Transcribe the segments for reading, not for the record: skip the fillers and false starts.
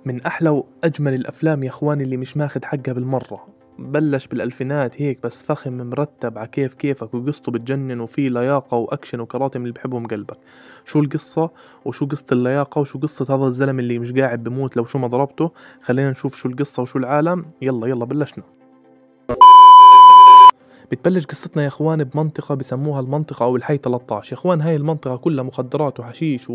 من أحلى وأجمل الأفلام يا إخواني اللي مش ماخد حقها بالمرة. بلش بالألفينات هيك بس فخم مرتب على كيف كيفك، وقصته بتجنن وفيه لياقة وأكشن وكراتم اللي بحبهم قلبك. شو القصة وشو قصة اللياقة وشو قصة هذا الزلم اللي مش قاعد بموت لو شو ما ضربته؟ خلينا نشوف شو القصة وشو العالم. يلا بلشنا. بتبلش قصتنا يا اخوان بمنطقة بسموها المنطقة او الحي 13. يا اخوان هاي المنطقة كلها مخدرات وحشيش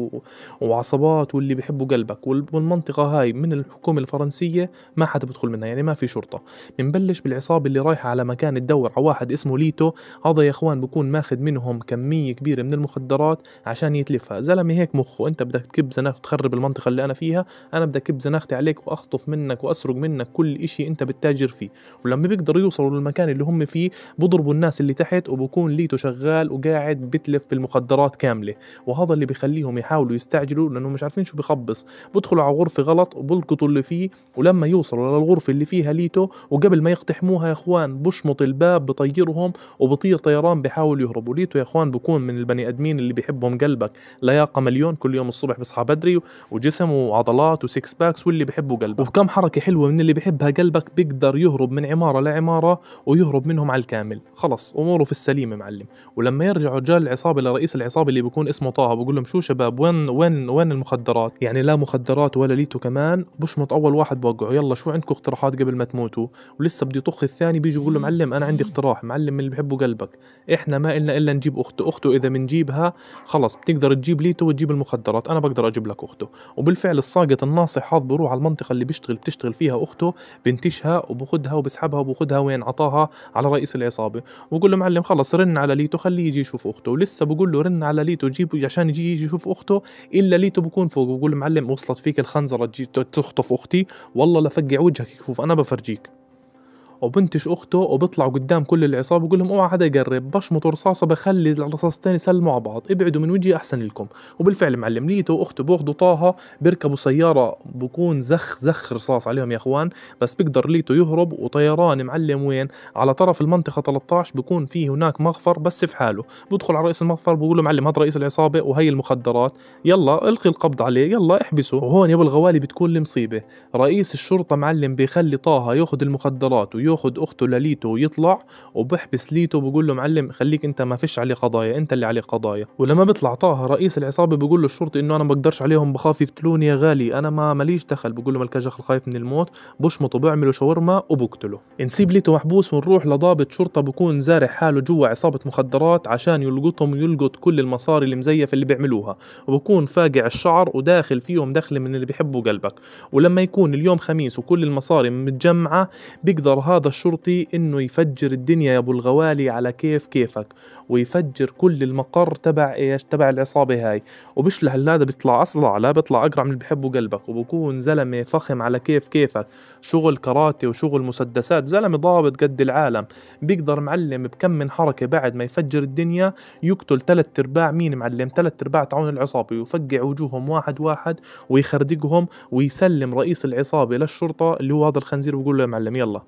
وعصابات واللي بيحبوا قلبك، والمنطقة هاي من الحكومة الفرنسية ما حدا بدخل منها، يعني ما في شرطة. بنبلش بالعصابة اللي رايحة على مكان تدور على واحد اسمه ليتو. هذا يا اخوان بكون ماخذ منهم كمية كبيرة من المخدرات عشان يتلفها. زلمة هيك مخه، انت بدك تكب زناخ وتخرب المنطقة اللي انا فيها، انا بدي اكب زناختي عليك واخطف منك واسرق منك كل اشي انت بتتاجر فيه. ولما بيقدروا يوصلوا للمكان اللي هم فيه بضربوا الناس اللي تحت، وبكون ليتو شغال وقاعد بتلف بالمخدرات كاملة. وهذا اللي بيخليهم يحاولوا يستعجلوا لأنه مش عارفين شو بخبص. بدخلوا على غرفة غلط وبلقطوا اللي فيه، ولما يوصلوا للغرفة اللي فيها ليتو وقبل ما يقتحموها يا اخوان بشمط الباب بطيرهم وبطير طيران بيحاول يهربوا. ليتو يا اخوان بكون من البني ادمين اللي بيحبهم قلبك، لياقة مليون، كل يوم الصبح بيصحى بدري وجسم وعضلات وسكس باكس واللي بيحبوا قلبك. وبكم حركة حلوة من اللي بيحبها قلبك بيقدر يهرب من عمارة لعمارة ويهرب منهم على الكامل. خلص اموره في السليمه معلم. ولما يرجعوا رجال العصابه لرئيس العصابه اللي بيكون اسمه طه، بقول لهم شو شباب وين المخدرات؟ يعني لا مخدرات ولا ليتو كمان. بشمط اول واحد بوقعه، يلا شو عندكم اقتراحات قبل ما تموتوا؟ ولسه بدي يطخ الثاني، بيجي بقول له معلم انا عندي اقتراح. معلم من اللي بحبوا قلبك، احنا ما إلنا الا نجيب اخته اذا بنجيبها خلص بتقدر تجيب ليتو وتجيب المخدرات، انا بقدر اجيب لك اخته. وبالفعل الساقط الناصح هذا بروح على المنطقه اللي بتشتغل فيها اخته، بنتشها وباخدها وبسحبها وباخدها وين عطاها على رئيس العصابه، وبقول له معلم خلص رن على ليتو خليه يجي يشوف اخته. ولسه بقول له رن على ليتو جيبه عشان يجي يشوف اخته، الا ليتو بكون فوق وبقول له معلم وصلت فيك الخنزره تجي تخطف اختي؟ والله لفقع وجهك كفوف انا بفرجيك. وبنتش اخته وبيطلعوا قدام كل العصابه بقول لهم اوعى حدا يقرب، بشمط رصاصه بخلي الرصاصتين يسلموا على بعض، ابعدوا من وجهي احسن لكم. وبالفعل معلم ليتو واخته باخذوا طه بيركبوا سياره بكون زخ رصاص عليهم يا اخوان، بس بيقدر ليتو يهرب. وطيران معلم وين؟ على طرف المنطقه 13 بكون في هناك مغفر بس في حاله. بدخل على رئيس المغفر بقول له معلم هذا رئيس العصابه وهي المخدرات، يلا القي القبض عليه يلا احبسه. وهون يا ابو الغوالي بتكون المصيبه، رئيس الشرطه معلم بيخلي طه ياخذ المخدرات وياخذ اخته لليتو ويطلع، وبحبس ليتو بقول له معلم خليك انت ما فيش عليه قضايا، انت اللي عليه قضايا. ولما بيطلع طه رئيس العصابه بقول له الشرطي انه انا ما بقدرش عليهم بخاف يقتلوني يا غالي، انا ما ماليش دخل. بقول له مالكش دخل، خايف من الموت. بشمطوا بيعملوا شاورما وبقتله. نسيب ليتو محبوس ونروح لضابط شرطه بكون زارع حاله جوا عصابه مخدرات عشان يلقطهم ويلقط كل المصاري المزيفه اللي بيعملوها، وبكون فاقع الشعر وداخل فيهم دخله من اللي بيحبوا قلبك. ولما يكون اليوم خميس وكل المصاري متجمعه بيقدر هذا الشرطي انه يفجر الدنيا يا ابو الغوالي على كيفك، ويفجر كل المقر تبع ايش؟ تبع العصابه هاي. وبشلح هذا بيطلع اصلع، لا بيطلع اقرع من اللي بحبوا قلبك، وبكون زلمه فخم على كيفك، شغل كاراتي وشغل مسدسات، زلمه ضابط قد العالم. بيقدر معلم بكم من حركه بعد ما يفجر الدنيا يقتل 3/4 مين معلم؟ 3/4 تعاون العصابه، ويفقع وجوههم واحد واحد ويخردقهم، ويسلم رئيس العصابه للشرطه اللي هو هذا الخنزير، ويقول له يا معلم يلا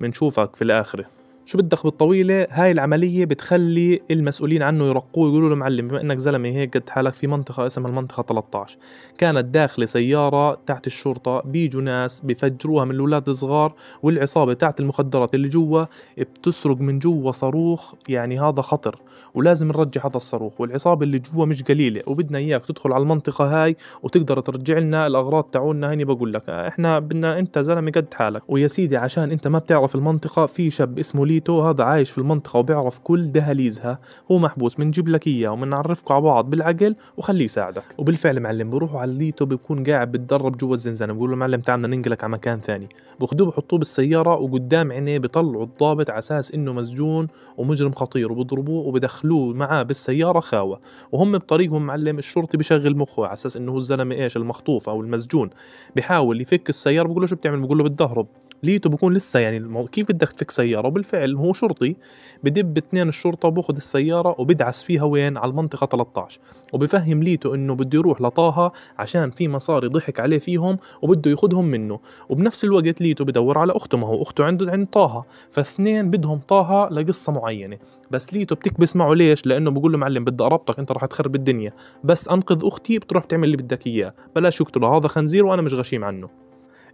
منشوفك في الآخرة. شو بدك بالطويلة؟ هاي العملية بتخلي المسؤولين عنه يرقوه، يقولوا له معلم بما انك زلمة هيك قد حالك في منطقة اسمها المنطقة 13 كانت داخلة سيارة تحت الشرطة، بيجوا ناس بيفجروها من الأولاد الصغار، والعصابة تحت المخدرات اللي جوا بتسرق من جوا صاروخ، يعني هذا خطر ولازم نرجع هذا الصاروخ. والعصابة اللي جوا مش قليلة، وبدنا اياك تدخل على المنطقة هاي وتقدر ترجع لنا الأغراض تاعونا. هيني بقول لك احنا بدنا انت زلمة قد حالك. ويا سيدي عشان انت ما بتعرف المنطقة، في شاب اسمه ليتو هذا عايش في المنطقة وبيعرف كل دهاليزها، هو محبوس، بنجيب لك اياه وبنعرفكم على بعض بالعقل وخليه يساعدك. وبالفعل معلم بروحوا على ليتو بيكون قاعد بتدرب جوا الزنزانة، بقول له معلم تعال بدنا ننقلك على مكان ثاني. بخدوه بحطوه بالسيارة وقدام عينيه بيطلعوا الضابط على اساس انه مسجون ومجرم خطير، وبضربوه وبدخلوه معاه بالسيارة خاوة. وهم بطريقهم معلم الشرطي بشغل مخه على اساس انه هو الزلمة ايش المخطوف او المسجون، بيحاول يفك السيارة. بقول له شو بتعمل؟ بقول له بتدهرب. ليتو بكون لسه يعني كيف بدك تفك سيارة؟ وبالفعل هو شرطي، بدب 2 الشرطة وباخذ السيارة وبدعس فيها وين؟ على المنطقة 13. وبفهم ليتو انه بده يروح لطه عشان في مصاري ضحك عليه فيهم وبده ياخذهم منه. وبنفس الوقت ليتو بدور على اخته، ما هو اخته عنده عند طه، فاثنين بدهم طه لقصة معينة. بس ليتو بتكبس معه ليش؟ لانه بقول له معلم بدي اربطك، انت راح تخرب الدنيا، بس انقذ اختي بتروح تعمل اللي بدك اياه، بلاش يقتله، هذا خنزير وانا مش غشيم عنه.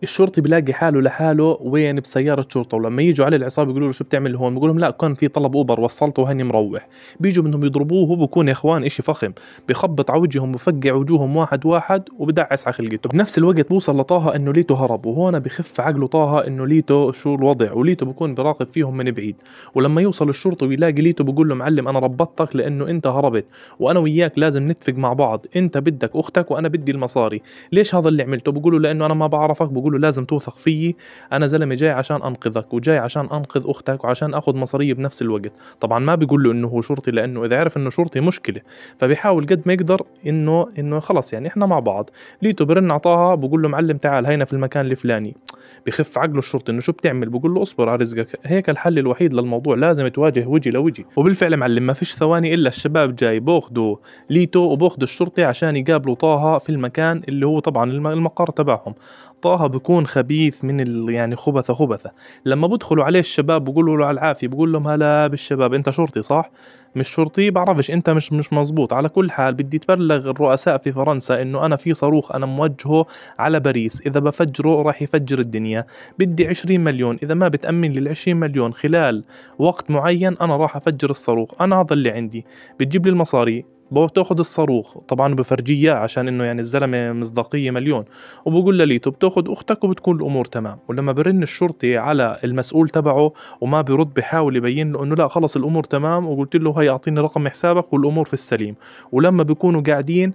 الشرطي بيلاقي حاله لحاله وين بسيارة شرطة، ولما يجوا عليه العصابة يقولوا له شو بتعمل هون، بيقول لهم لا كان في طلب اوبر وصلته وهني مروح. بيجوا بدهم يضربوه، هو بكون يا اخوان اشي فخم، بخبط على وجههم بفقع وجوههم واحد واحد وبدعس على خلقته. بنفس الوقت بوصل لطه انه ليتو هرب، وهون بخف عقله طه انه ليتو شو الوضع، وليتو بكون براقب فيهم من بعيد. ولما يوصل الشرطي ويلاقي ليتو بقول له معلم انا ربطتك لانه انت هربت، وانا وياك لازم نتفق مع بعض، انت بدك اختك وانا بدي المصاري. ليش هذا اللي عملته؟ بقول له لانه انا ما بعرفك. بقول له لازم توثق فيي، انا زلمه جاي عشان انقذك وجاي عشان انقذ اختك وعشان اخذ مصاريه بنفس الوقت. طبعا ما بيقول له انه هو شرطي، لانه اذا عرف انه شرطي مشكله، فبيحاول قد ما يقدر انه خلص يعني احنا مع بعض. ليتو برن عطاها بقول له معلم تعال هينا في المكان الفلاني. بخف عقله الشرطي انه شو بتعمل، بقول له اصبر على رزقك، هيك الحل الوحيد للموضوع، لازم تواجه وجه لوجه. وبالفعل معلم ما فيش ثواني الا الشباب جاي باخذوا ليتو وباخذوا الشرطي عشان يقابلوا طه في المكان اللي هو طبعا المقر تبعهم. طه بكون خبيث من يعني خبثة. لما بدخلوا عليه الشباب بقولوا له على العافية، بقول لهم هلا بالشباب انت شرطي صح؟ مش شرطي بعرفش، انت مش مزبوط. على كل حال بدي تبلغ الرؤساء في فرنسا انه انا في صاروخ انا موجهه على باريس، اذا بفجره راح يفجر الدنيا، بدي 20 مليون، اذا ما بتأمن لي 20 مليون خلال وقت معين انا راح افجر الصاروخ، انا هذا اللي عندي، بتجيب لي المصاري. بتاخذ الصاروخ طبعا بفرجيه عشان انه يعني الزلمه مصداقيه مليون، وبقول لليتو بتاخذ اختك وبتكون الامور تمام. ولما برن الشرطي على المسؤول تبعه وما بيرد، بحاول يبين له انه لا خلص الامور تمام، وقلت له هي اعطيني رقم حسابك والامور في السليم. ولما بيكونوا قاعدين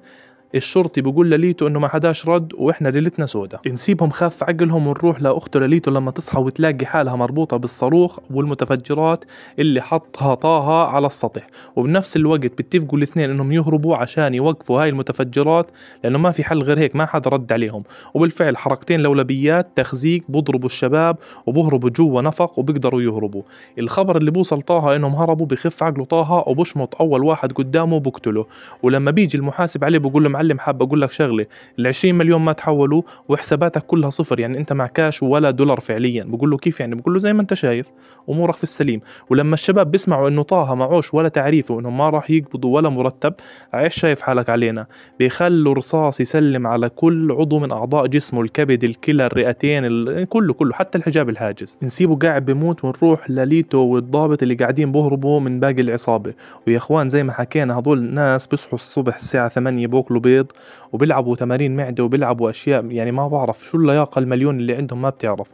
الشرطي بيقول لليتو انه ما حداش رد واحنا ليلتنا سودا، نسيبهم خاف عقلهم ونروح لاخته لليتو لما تصحى وتلاقي حالها مربوطه بالصاروخ والمتفجرات اللي حطها طه على السطح. وبنفس الوقت بيتفقوا الاثنين انهم يهربوا عشان يوقفوا هاي المتفجرات، لانه ما في حل غير هيك، ما حدا رد عليهم. وبالفعل حركتين لولبيات تخزيق، بضربوا الشباب وبهربوا جوا نفق وبيقدروا يهربوا. الخبر اللي بوصل طه انهم هربوا بخف عقله طه وبشمط اول واحد قدامه بقتله. ولما بيجي المحاسب عليه بقول له معلم حاب اقول لك شغله، ال 20 مليون ما تحولوا وحساباتك كلها صفر، يعني انت مع كاش ولا دولار فعليا. بقول له كيف يعني؟ بقول له زي ما انت شايف امورك في السليم. ولما الشباب بيسمعوا انه طه معوش ولا تعريفه وانهم ما راح يقبضوا ولا مرتب، عايش شايف حالك علينا، بيخلوا رصاص يسلم على كل عضو من اعضاء جسمه، الكبد الكلى الرئتين كله حتى الحجاب الحاجز. نسيبه قاعد بموت ونروح لليتو والضابط اللي قاعدين بهربوا من باقي العصابه. ويا اخوان زي ما حكينا هذول ناس بيصحوا الصبح الساعه 8 بوكلوا بيض وبيلعبوا تمارين معدة وبيلعبوا أشياء يعني ما بعرف شو اللياقة المليون اللي عندهم ما بتعرف،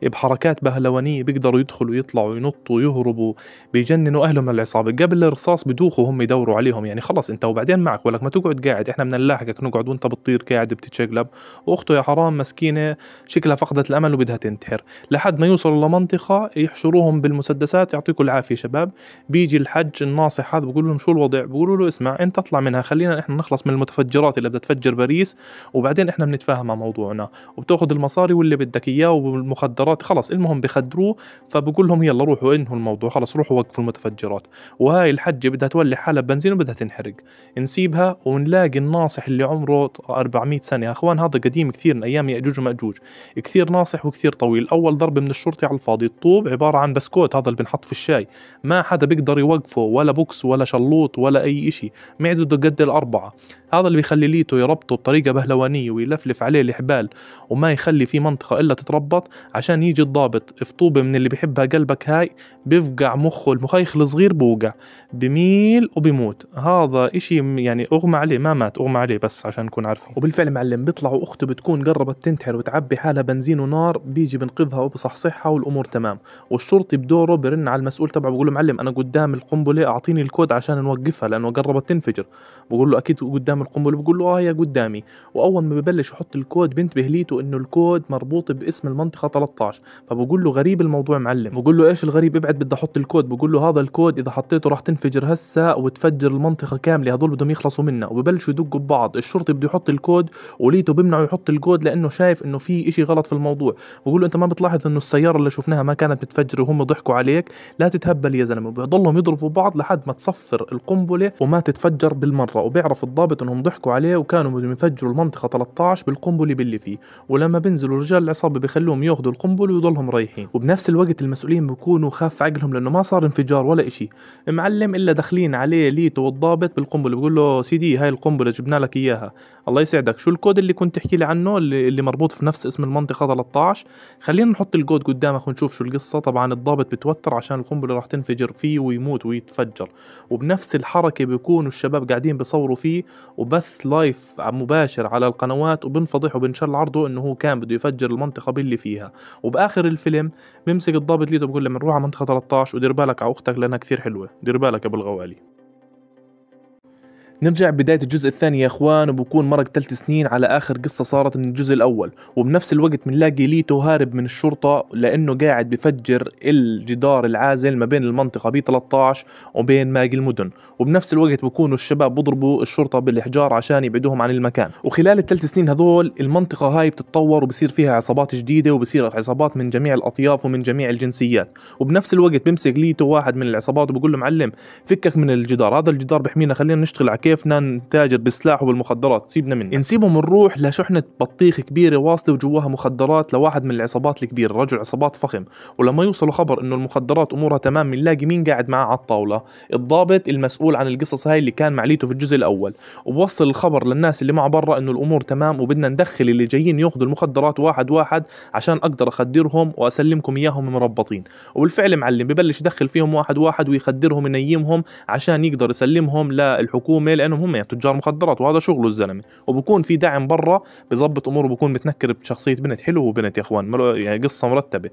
بحركات بهلوانية بيقدروا يدخلوا يطلعوا ينطوا يهربوا، بيجننوا أهلهم من العصابة. قبل الرصاص بدوخوا هم يدوروا عليهم، يعني خلص أنت وبعدين معك ولك ما تقعد قاعد، إحنا بدنا نلاحقك نقعد وأنت بتطير قاعد بتتشقلب. وأخته يا حرام مسكينة شكلها فقدت الأمل وبدها تنتحر. لحد ما يوصلوا لمنطقة يحشروهم بالمسدسات. يعطيكم العافية شباب. بيجي الحج الناصح هذا بقول لهم شو الوضع؟ بقولوا له اسمع أنت اطلع منها، خلينا إحنا نخلص من المتفجرات اللي بدها تفجر باريس وبعدين احنا بنتفاهم على موضوعنا، وبتاخذ المصاري واللي بدك اياه والمخدرات. خلص المهم بخدروه، فبقول لهم يلا روحوا انهوا الموضوع، خلص روحوا وقفوا المتفجرات. وهاي الحجة بدها تولي حالها بنزين وبدها تنحرق. نسيبها ونلاقي الناصح اللي عمره 400 سنة. يا اخوان هذا قديم كثير من ايام يأجوج ومأجوج، كثير ناصح وكثير طويل. اول ضربة من الشرطي على الفاضي، الطوب عبارة عن بسكوت هذا اللي بنحط في الشاي، ما حدا بيقدر يوقفه، ولا بوكس ولا شلوط ولا اي اشي، معدته قد الأربعة. هذا اللي بيخلي ليتو يربطه بطريقة بهلوانية ويلفلف عليه الحبال وما يخلي في منطقة إلا تتربط، عشان يجي الضابط في طوبة من اللي بيحبها قلبك هاي بيفقع مخه، المخيخ الصغير بوقع بميل وبيموت. هذا إشي يعني أغمى عليه، ما مات أغمى عليه بس عشان نكون عارفين. وبالفعل معلم بيطلعوا أخته بتكون قربت تنتحر وتعبي حالها بنزين ونار، بيجي بنقذها وبصحصحها والأمور تمام. والشرطي بدوره برن على المسؤول تبعه بقول له معلم أنا قدام القنبلة أعطيني الكود عشان نوقفها لأنه قربت تنفجر. بقول له أكيد قدام القنبلة؟ بقول له هي قدامي. واول ما ببلش يحط الكود بنتبه ليتو انه الكود مربوط باسم المنطقه 13. فبقول له غريب الموضوع معلم. بقول له ايش الغريب؟ ابعد بدي احط الكود. بقول له هذا الكود اذا حطيته راح تنفجر هسه وتفجر المنطقه كامله، هذول بدهم يخلصوا منا. وببلشوا يدقوا ببعض، الشرطي بده يحط الكود وليتو بمنعه يحط الكود لانه شايف انه في اشي غلط في الموضوع. بقول له انت ما بتلاحظ انه السياره اللي شفناها ما كانت متفجره وهم ضحكوا عليك؟ لا تتهبل يا زلمه. بضلهم يضربوا بعض لحد ما تصفر القنبله وما تتفجر بالمره. وبيعرف الضابط انهم ضحكوا اشتبكوا عليه وكانوا بدهم يفجروا المنطقة 13 بالقنبلة باللي فيه، ولما بينزلوا رجال العصابة بيخلوهم ياخذوا القنبلة ويضلهم رايحين. وبنفس الوقت المسؤولين بيكونوا خاف عقلهم لأنه ما صار انفجار ولا إشي معلم، إلا داخلين عليه ليتو والضابط بالقنبلة، بيقول له سيدي هاي القنبلة جبنا لك إياها، الله يسعدك شو الكود اللي كنت تحكي لي عنه اللي مربوط في نفس اسم المنطقة 13؟ خلينا نحط الكود قدامك ونشوف شو القصة. طبعا الضابط بتوتر عشان القنبلة راح تنفجر فيه ويموت ويتفجر. وبنفس الحركة بيكونوا الشباب قاعدين بيصوروا فيه وبث لايف مباشر على القنوات، وبنفضح وبنشر عرضه انه هو كان بده يفجر المنطقة باللي فيها. وبآخر الفيلم بيمسك الضابط ليتو بيقول له بنروح على منطقة 13 ودير بالك على اختك لانها كثير حلوة، دير بالك يا ابو الغوالي. نرجع بداية الجزء الثاني يا اخوان، وبكون مرق 3 سنين على اخر قصة صارت من الجزء الاول. وبنفس الوقت بنلاقي ليتو هارب من الشرطة لانه قاعد بفجر الجدار العازل ما بين المنطقة بي 13 وبين باقي المدن. وبنفس الوقت بكونوا الشباب بضربوا الشرطة بالاحجار عشان يبعدوهم عن المكان. وخلال ال3 سنين هذول المنطقة هاي بتتطور وبصير فيها عصابات جديدة، وبصير عصابات من جميع الاطياف ومن جميع الجنسيات. وبنفس الوقت بيمسك ليتو واحد من العصابات وبقول له معلم فكك من الجدار، هذا الجدار بحمينا، خلينا نشتغل على كيفنا نتاجر بالسلاح وبالمخدرات، سيبنا منه. نسيبهم نروح لشحنة بطيخ كبيرة واصلة وجواها مخدرات لواحد من العصابات الكبيرة، رجل عصابات فخم. ولما يوصلوا خبر انه المخدرات امورها تمام بنلاقي مين قاعد معاه على الطاولة؟ الضابط المسؤول عن القصص هاي اللي كان مع ليتو في الجزء الاول. وبوصل الخبر للناس اللي معه برا انه الامور تمام وبدنا ندخل اللي جايين ياخذوا المخدرات واحد واحد عشان اقدر اخدرهم واسلمكم اياهم مربطين. وبالفعل معلم ببلش يدخل فيهم واحد واحد ويخدرهم ينيمهم عشان يقدر يسلمهم للحكومة، لانهم هم تجار مخدرات وهذا شغله الزلمه. وبكون في دعم برا بظبط اموره، بكون متنكر بشخصيه بنت حلو وبنت يا اخوان، يعني قصه مرتبه.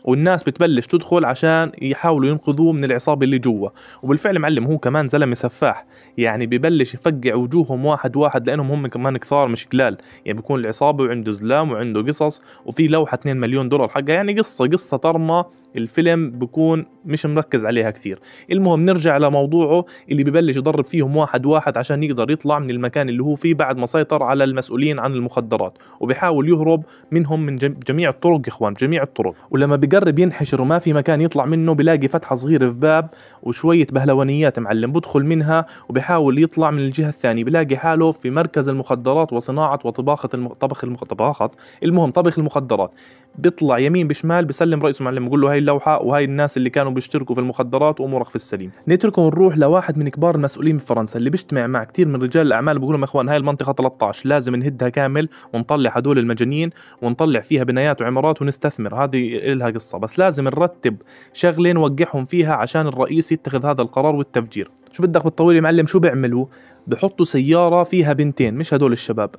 والناس بتبلش تدخل عشان يحاولوا ينقذوه من العصابة اللي جوا. وبالفعل معلم هو كمان زلمة سفاح، يعني ببلش يفقع وجوههم واحد واحد لأنهم هم كمان كثار مش قلال. يعني بيكون العصابة وعنده زلام وعنده قصص وفي لوحة 2 مليون دولار حقها، يعني قصة طرمة. الفيلم بكون مش مركز عليها كثير. المهم نرجع لموضوعه اللي ببلش يضرب فيهم واحد واحد عشان يقدر يطلع من المكان اللي هو فيه بعد ما سيطر على المسؤولين عن المخدرات، وبيحاول يهرب منهم من جميع الطرق يا اخوان، جميع الطرق. ولما بقرب ينحشر وما في مكان يطلع منه بلاقي فتحة صغيرة في باب وشوية بهلوانيات معلم، بدخل منها وبيحاول يطلع من الجهة الثانية، بلاقي حاله في مركز المخدرات وصناعة وطباخة المهم طبخ المخدرات. بيطلع يمين بشمال بسلم رئيسه معلم، بقول له هاي اللوحة وهاي الناس اللي كانوا بيشتركوا في المخدرات وامورك في السليم. نتركه ونروح لواحد من كبار المسؤولين بفرنسا اللي بيجتمع مع كتير من رجال الاعمال، بقول لهم يا اخوان هاي المنطقة 13 لازم نهدها كامل ونطلع هدول المجانين ونطلع فيها بنايات وعمارات ونستثمر، هذه لها قصة، بس لازم نرتب شغلة نوقعهم فيها عشان الرئيس يتخذ هذا القرار والتفجير. شو بدك بالطويل يا معلم؟ شو بيعملوا؟ بحطوا سيارة فيها بنتين، مش هدول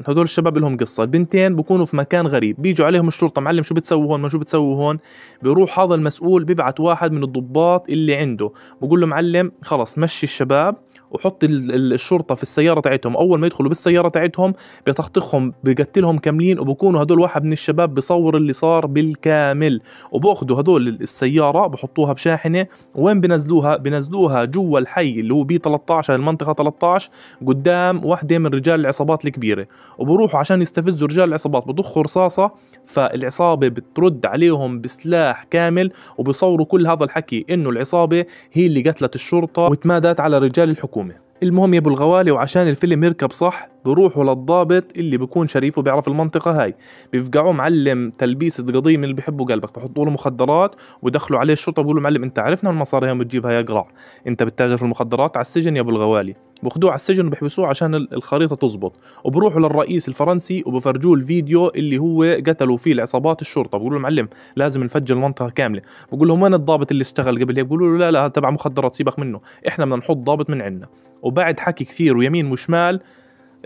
الشباب لهم قصة، البنتين بيكونوا في مكان غريب، بيجوا عليهم الشرطة معلم شو بتسووا هون؟ ما شو بتسووا هون؟ بيروح هذا المسؤول بيبعت واحد من الضباط اللي عنده، بقول له معلم خلص مشي الشباب وحط الشرطة في السيارة تاعتهم. أول ما يدخلوا بالسيارة تاعتهم بيطخطخهم بيقتلهم كاملين، وبكونوا هدول واحد من الشباب بيصور اللي صار بالكامل، وبأخذوا هدول السيارة بحطوها بشاحنة. وين بنزلوها جوا الحي اللي هو بي 13 المنطقة 13 قدام واحدة من رجال العصابات الكبيرة، وبروحوا عشان يستفزوا رجال العصابات بضخوا رصاصة، فالعصابة بترد عليهم بسلاح كامل، وبيصوروا كل هذا الحكي إنه العصابة هي اللي قتلت الشرطة وتمادت على رجال الحكومة. المهم يا ابو الغوالي، وعشان الفيلم يركب صح بروحوا للضابط اللي بيكون شريف وبيعرف المنطقة هاي، بيفقعوه معلم تلبيسة قضية من اللي بيحبوا قلبك، بحطوا له مخدرات ودخلوا عليه الشرطة، بيقولوا معلم انت عرفنا المصاري هي بتجيبها يا قراع، انت بتتاجر في المخدرات، على السجن يا ابو الغوالي. بأخذوه على السجن وبيحبسوه عشان الخريطة تزبط، وبروحوا للرئيس الفرنسي وبفرجوه الفيديو اللي هو قتلوا فيه العصابات الشرطة، بيقولوا له معلم لازم نفجر المنطقة كاملة. بقول لهم وين الضابط اللي اشتغل قبل هيك؟ بيقولوا له لا هذا تبع مخدرات سيبك منه، احنا بدنا نحط ضابط من عندنا. وبعد حكي كثير ويمين وشمال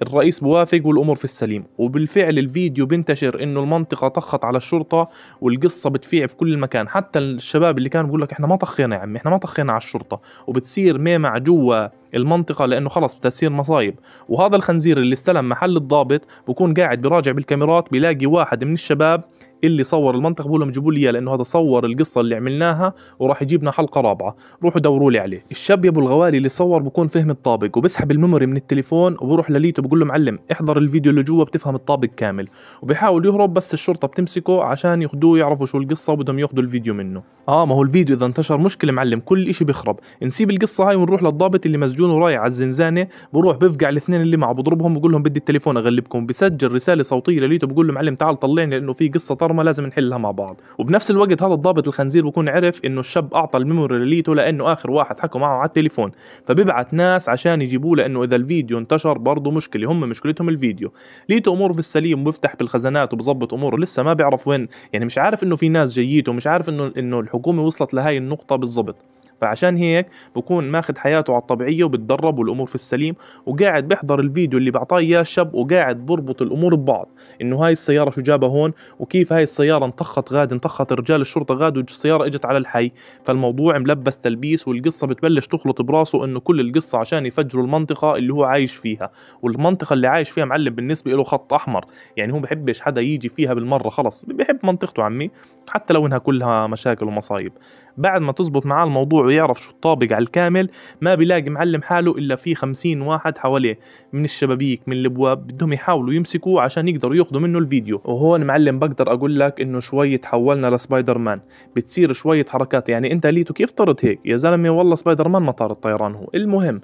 الرئيس بوافق والأمور في السليم. وبالفعل الفيديو بنتشر إنه المنطقة طخت على الشرطة والقصة بتفيع في كل المكان، حتى الشباب اللي كانوا بيقول لك إحنا ما طخينا يا عمي، إحنا ما طخينا على الشرطة، وبتصير ميمع جوا المنطقة لأنه خلص بتصير مصايب. وهذا الخنزير اللي استلم محل الضابط بكون قاعد بيراجع بالكاميرات، بيلاقي واحد من الشباب اللي صور المنطقة بقول لهم جيبوا لي اياه، لانه هذا صور القصة اللي عملناها وراح يجيبنا حلقة رابعة، روحوا دوروا لي عليه. الشاب يا ابو الغوالي اللي صور بكون فهم الطابق وبسحب الميموري من التليفون وبروح لليتو بقول له معلم احضر الفيديو اللي جوا بتفهم الطابق كامل، وبيحاول يهرب بس الشرطة بتمسكه عشان ياخذوه يعرفوا شو القصة وبدهم ياخذوا الفيديو منه. ما هو الفيديو اذا انتشر مشكلة معلم، كل اشي بيخرب. نسيب القصة هاي ونروح للضابط اللي مسجون ورايح على الزنزانة، بروح بفقع الاثنين اللي معه بضربهم بقول لهم بدي التليفون اغلبكم، بسجل رسالة صوتية لليتو بقول له معلم تعال طلعني لانه في قصة طرمة لازم نحلها مع بعض. وبنفس الوقت هذا الضابط الخنزير بكون عرف انه الشاب اعطى الميموري لليتو لانه اخر واحد حكوا معه على التليفون، فبيبعت ناس عشان يجيبوه لانه اذا الفيديو انتشر برضه مشكلة، هم مشكلتهم الفيديو. ليتو اموره في السليم وبيفتح بالخزانات وبظبط اموره، لسه ما بيعرف وين، يعني مش عارف انه في ناس جيته ومش عارف انه الحكومة وصلت لهاي النقطة بالضبط. فعشان هيك بكون ماخذ حياته على الطبيعية وبتدرب والأمور في السليم، وقاعد بيحضر الفيديو اللي بعطاه إياه الشاب، وقاعد بربط الأمور ببعض، إنه هاي السيارة شو جابها هون، وكيف هاي السيارة انطخت رجال الشرطة غاد والسيارة إجت على الحي. فالموضوع ملبس تلبيس، والقصة بتبلش تخلط براسه إنه كل القصة عشان يفجروا المنطقة اللي هو عايش فيها، والمنطقة اللي عايش فيها معلم بالنسبة له خط أحمر، يعني هو بحبش حدا يجي فيها بالمرة، خلص بحب منطقته عمي حتى لو إنها كلها مشاكل ومصايب. بعد ما تزبط معاه الموضوع ويعرف شو الطابق على الكامل، ما بيلاقي معلم حاله إلا في 50 واحد حواليه من الشبابيك من الابواب بدهم يحاولوا يمسكوه عشان يقدروا ياخذوا منه الفيديو. وهون معلم بقدر اقول لك انه شوي تحولنا لسبايدر مان، بتصير شوية حركات، يعني انت ليتو كيف طرت هيك يا زلمة؟ والله سبايدر مان ما طار الطيران هو. المهم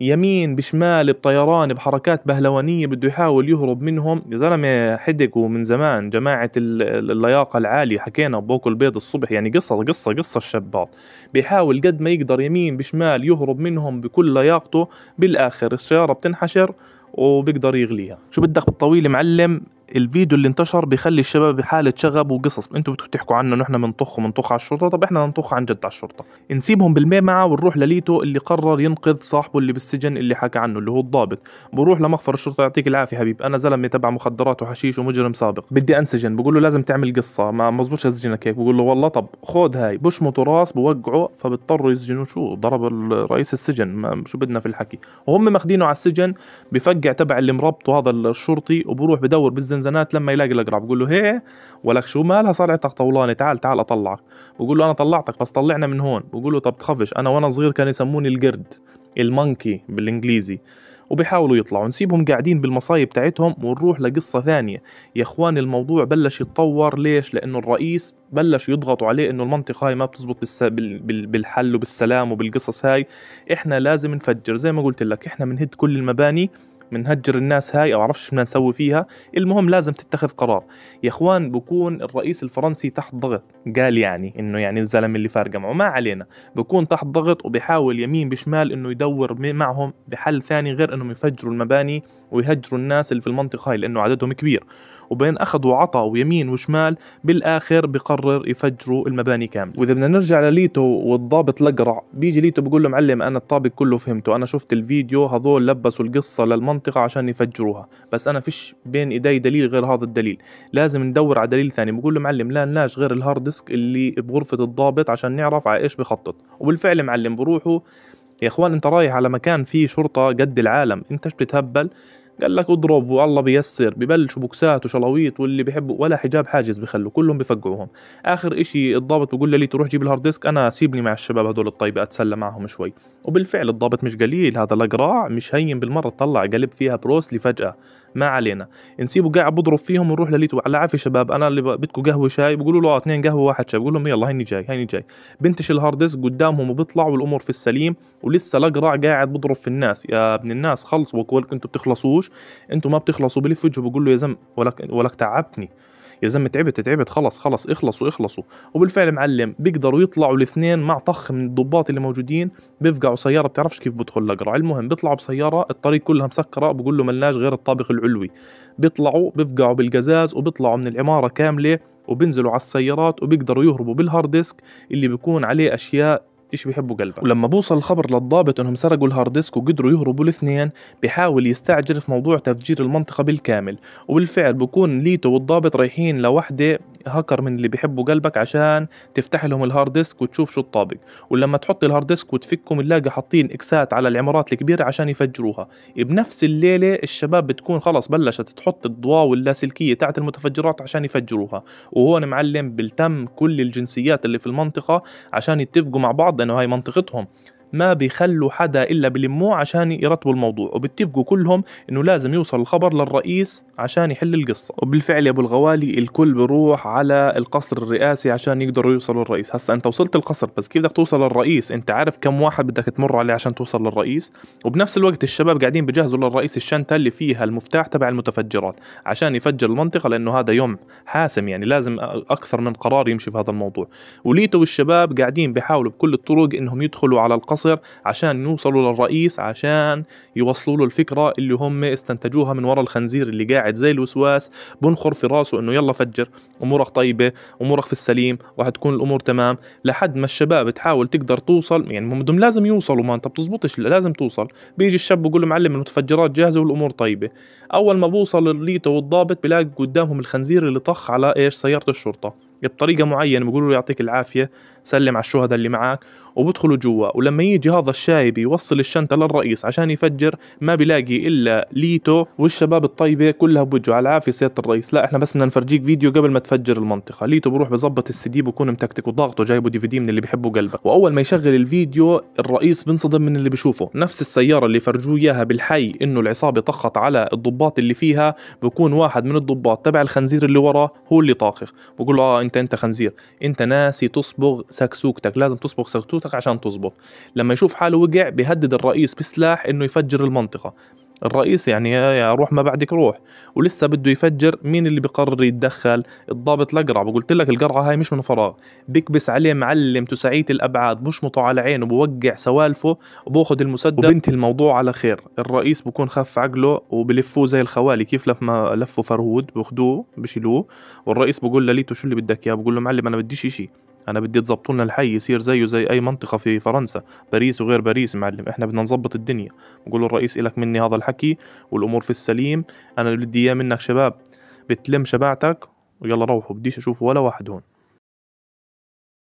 يمين بشمال بطيران بحركات بهلوانية بده يحاول يهرب منهم يا زلمة. حدقوا من زمان جماعة اللياقة العالية، حكينا بوكل البيض الصبح، يعني قصة الشباب بيحاول قد ما يقدر يمين بشمال يهرب منهم بكل لياقته، بالآخر السيارة بتنحشر وبيقدر يغليها. شو بدك بالطويل معلم؟ الفيديو اللي انتشر بيخلي الشباب بحالة شغب وقصص، انتوا بدكم تحكوا عنه نحن منطخ على الشرطة، طب احنا ننطخ عن جد على الشرطة. نسيبهم بالميمعة ونروح لليتو اللي قرر ينقذ صاحبه اللي بالسجن اللي حكى عنه اللي هو الضابط. بروح لمخفر الشرطة، يعطيك العافية حبيب انا زلمة تبع مخدرات وحشيش ومجرم سابق بدي انسجن. بقول له لازم تعمل قصة، ما مزبوطش اسجنك هيك. بقول له والله طب خود هاي، بشمطوا راس بوقعه، فبضطروا يسجنوا. شو ضرب رئيس السجن، شو بدنا في الحكي. وهم ماخدينه على السجن، بفقع تبع اللي مربطه هذا الشرطي، وبروح بدور بالزنزانات لما يلاقي الأقرع. بقول له هي ولك شو مالها صارعتك طولاني، تعال أطلعك. بقول له أنا طلعتك بس طلعنا من هون. بقول له طب تخافش، أنا وأنا صغير كان يسموني القرد، المونكي بالإنجليزي. وبيحاولوا يطلعوا، نسيبهم قاعدين بالمصايب تاعتهم ونروح لقصة ثانية. يا اخوان الموضوع بلش يتطور، ليش؟ لأنه الرئيس بلش يضغطوا عليه إنه المنطقة هاي ما بتزبط بالحل وبالسلام وبالقصص هاي، إحنا لازم نفجر. زي ما قلت لك إحنا بنهد كل المباني، منهجر الناس هاي او عرفش بدنا نسوي فيها. المهم لازم تتخذ قرار يا اخوان. بكون الرئيس الفرنسي تحت ضغط، قال يعني انه يعني الزلم اللي فارقه معه ما علينا، بكون تحت ضغط وبيحاول يمين بشمال انه يدور معهم بحل ثاني غير انهم يفجروا المباني ويهجروا الناس اللي في المنطقة هاي لأنه عددهم كبير. وبين أخذ وعطى ويمين وشمال بالآخر بقرر يفجروا المباني كامل. وإذا بدنا نرجع لليتو والضابط الأقرع، بيجي ليتو بيقول له معلم أنا الطابق كله فهمته، أنا شفت الفيديو، هذول لبسوا القصة للمنطقة عشان يفجروها، بس أنا فيش بين إيدي دليل غير هذا الدليل، لازم ندور على دليل ثاني. بقول له معلم لا نلاش غير الهارد ديسك اللي بغرفة الضابط عشان نعرف على إيش بخطط. وبالفعل معلم بروحوا. يا اخوان انت رايح على مكان فيه شرطة قد العالم، انت ايش بتهبل؟ قال لك اضرب والله بيسر، ببلشوا بوكسات وشلاويط، واللي بيحبوا ولا حجاب حاجز بخلوا كلهم بفقعوهم. اخر اشي الضابط بيقول لي تروح جيب الهارد ديسك، انا سيبني مع الشباب هدول الطيبة اتسلى معهم شوي. وبالفعل الضابط مش قليل، هذا الاقراع مش هين بالمرة، طلع قلب فيها بروسلي فجأة. ما علينا، نسيبه قاعد بضرب فيهم ونروح لليتو. على عافية شباب، انا اللي بدكم قهوة شاي؟ بيقولوا له 2 قهوة 1 شاي. بقول لهم يلا هيني جاي. بنتش الهارد ديسك قدامهم وبيطلع والامور في السليم، ولسه الاقرع قاعد بضرب في الناس. يا ابن الناس خلصوا، انتوا بتخلصوش، انتوا ما بتخلصوا. بلف وجهه بقول له يا زلمه ولك تعبتني يا زلمه، تعبت خلص اخلصوا. وبالفعل معلم بيقدروا يطلعوا الاثنين مع طخ من الضباط اللي موجودين، بيفقعوا سياره بتعرفش كيف بدخل الاقرع. المهم بيطلعوا بسياره، الطريق كلها مسكره، بقول له ملناش غير الطابق العلوي. بيطلعوا بيفقعوا بالقزاز وبيطلعوا من العماره كامله وبينزلوا على السيارات، وبيقدروا يهربوا بالهارد ديسك اللي بيكون عليه اشياء ايش بيحبوا قلبك. ولما بوصل الخبر للضابط انهم سرقوا الهارد ديسك وقدروا يهربوا الاثنين، بيحاول يستعجل في موضوع تفجير المنطقة بالكامل. وبالفعل بكون ليتو والضابط رايحين لوحدة هاكر من اللي بيحبوا قلبك عشان تفتح لهم الهارد ديسك وتشوف شو الطابق. ولما تحط الهارد ديسك وتفكهم نلاقي حاطين اكسات على العمارات الكبيرة عشان يفجروها. بنفس الليلة الشباب بتكون خلص بلشت تحط الضواء واللاسلكية تاعت المتفجرات عشان يفجروها. وهون معلم بلتم كل الجنسيات اللي في المنطقة عشان يتفقوا مع بعض لأنه هاي منطقتهم، ما بيخلوا حدا إلا بلموه عشان يرتبوا الموضوع، وبيتفقوا كلهم إنه لازم يوصل الخبر للرئيس عشان يحل القصة. وبالفعل يا أبو الغوالي الكل بيروح على القصر الرئاسي عشان يقدروا يوصلوا للرئيس. هسا أنت وصلت القصر، بس كيف بدك توصل للرئيس؟ أنت عارف كم واحد بدك تمر عليه عشان توصل للرئيس؟ وبنفس الوقت الشباب قاعدين بجهزوا للرئيس الشنطة اللي فيها المفتاح تبع المتفجرات عشان يفجر المنطقة، لأنه هذا يوم حاسم، يعني لازم أكثر من قرار يمشي في هذا الموضوع. وليتو والشباب قاعدين بيحاولوا بكل الطرق إنهم يدخلوا على القصر عشان يوصلوا للرئيس عشان يوصلوا له الفكرة اللي هم استنتجوها من وراء الخنزير اللي قاعد زي الوسواس بنخر في راسه انه يلا فجر، امورك طيبة، امورك في السليم، راح تكون الامور تمام. لحد ما الشباب تحاول تقدر توصل، يعني هم لازم يوصلوا، ما انت بتزبطش، لازم توصل. بيجي الشاب بيقول له معلم المتفجرات جاهزة والامور طيبة. اول ما بوصل ليتو والضابط بلاقي قدامهم الخنزير اللي طخ على ايش سيارة الشرطة بطريقة معينة، بيقولوا له يعطيك العافية سلم على الشهداء اللي معك، وبدخلوا جوا. ولما يجي هذا الشايب يوصل الشنطة للرئيس عشان يفجر ما بيلاقي إلا ليتو والشباب الطيبة كلها بوجهه على العافية سيادة الرئيس، لا احنا بس بدنا نفرجيك فيديو قبل ما تفجر المنطقة. ليتو بروح بظبط السي دي بكون متكتك وضاغطه جايبه DVD من اللي بيحبوا قلبك. وأول ما يشغل الفيديو الرئيس بنصدم من اللي بيشوفه، نفس السيارة اللي فرجوه إياها بالحي إنه العصابة طخت على الضباط اللي فيها، بكون واحد من الضباط تبع الخنزير اللي وراه هو اللي طاخخ. بقول له انت خنزير، انت ناسي تصبغ سكسوكتك، لازم تصبغ سكسوكتك عشان تزبط. لما يشوف حاله وقع بيهدد الرئيس بسلاح انه يفجر المنطقة. الرئيس يعني يا روح ما بعدك روح، ولسه بده يفجر. مين اللي بقرر يتدخل؟ الضابط الأقرع. قلت لك القرعة هاي مش من فراغ، بكبس عليه معلم تسعية الأبعاد، بشمطه على عينه، بوقع سوالفه وباخذ المسدس وبنتهي الموضوع على خير. الرئيس بكون خف عقله وبلفوه زي الخوالي، كيف لما لفوا فرهود بياخذوه بشيلوه. والرئيس بقول لليتو شو اللي بدك اياه؟ بقول له معلم انا بديش اشي، انا بدي تظبطوا لنا الحي يصير زيه زي اي منطقه في فرنسا، باريس وغير باريس معلم، احنا بدنا نظبط الدنيا. بقول له الرئيس إلك مني هذا الحكي والامور في السليم، انا اللي بدي اياه منك شباب بتلم شبعتك ويلا روحوا، بديش اشوف ولا واحد هون.